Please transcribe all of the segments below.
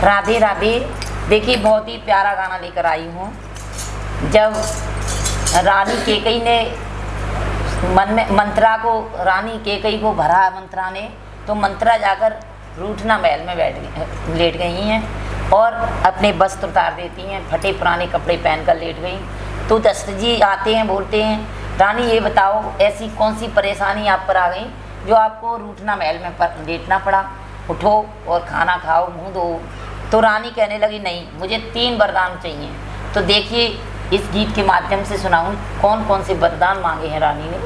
राधे राधे। देखिए बहुत ही प्यारा गाना लेकर आई हूँ। जब रानी कैकेयी ने मन में मंत्रा को, रानी कैकेयी को भरा मंत्रा ने, तो मंत्रा जाकर रूठना महल में लेट गई हैं और अपने वस्त्र उतार देती हैं, फटे पुराने कपड़े पहनकर लेट गई। तो दशरथ जी आते हैं, बोलते हैं रानी ये बताओ ऐसी कौन सी परेशानी आप पर आ गई जो आपको रूठना महल में लेटना पड़ा, उठो और खाना खाओ, मुँह धो। तो रानी कहने लगी नहीं, मुझे 3 वरदान चाहिए। तो देखिए इस गीत के माध्यम से सुनाऊं कौन कौन से वरदान मांगे हैं रानी ने।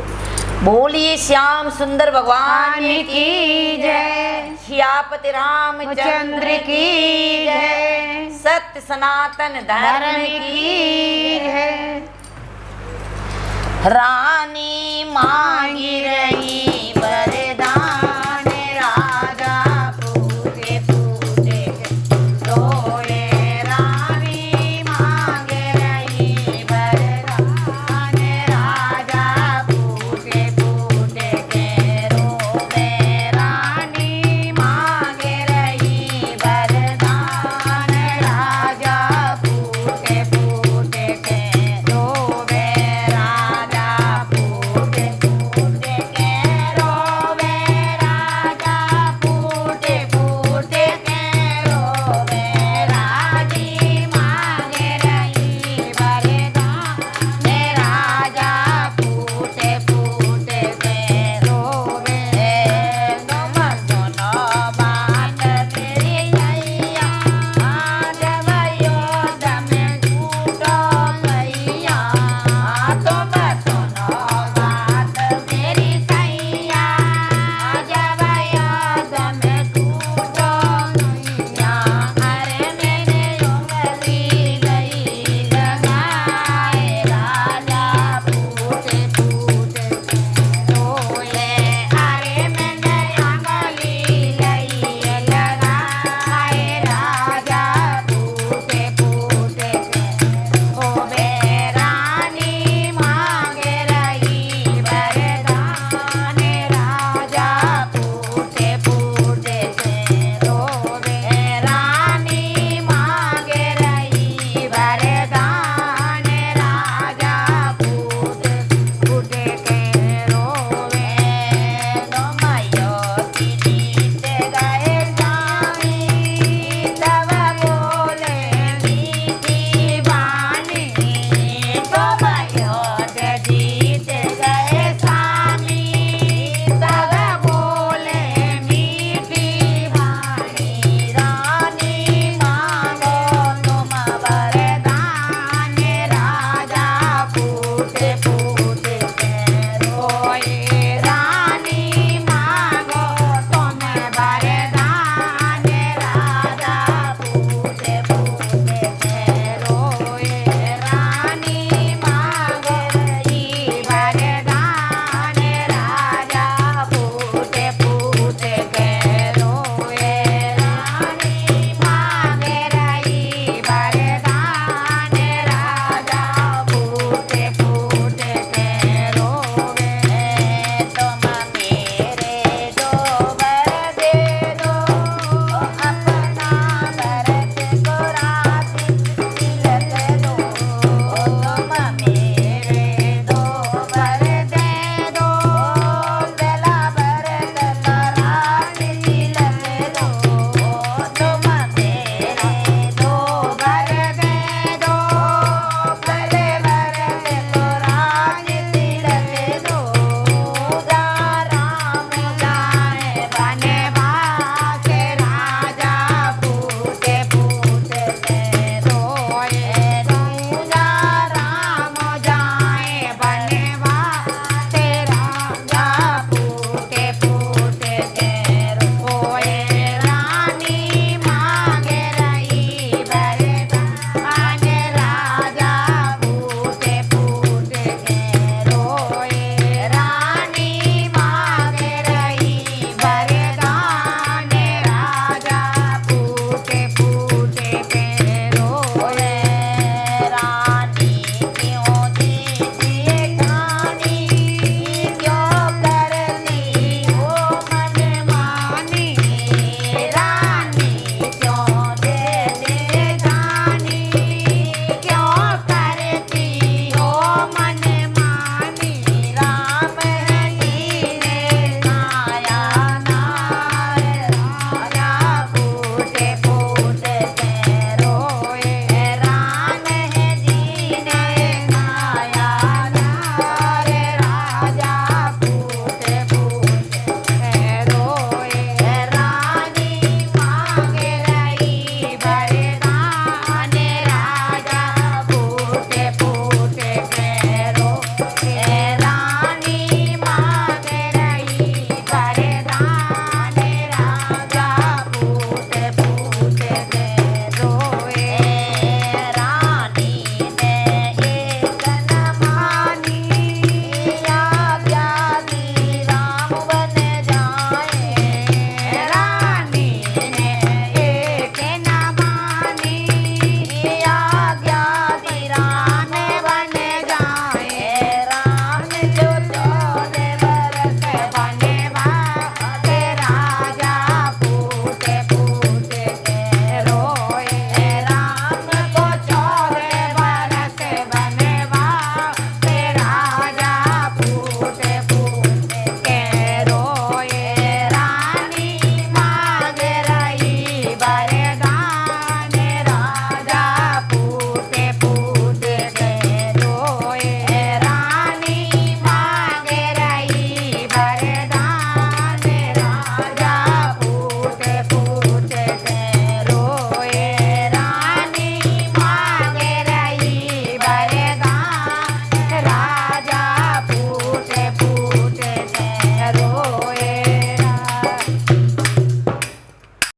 बोलिए श्याम सुंदर भगवान की जय, श्यापति रामचंद्र की जय, सत्य सनातन धर्म की जय। रानी मांगी रही वर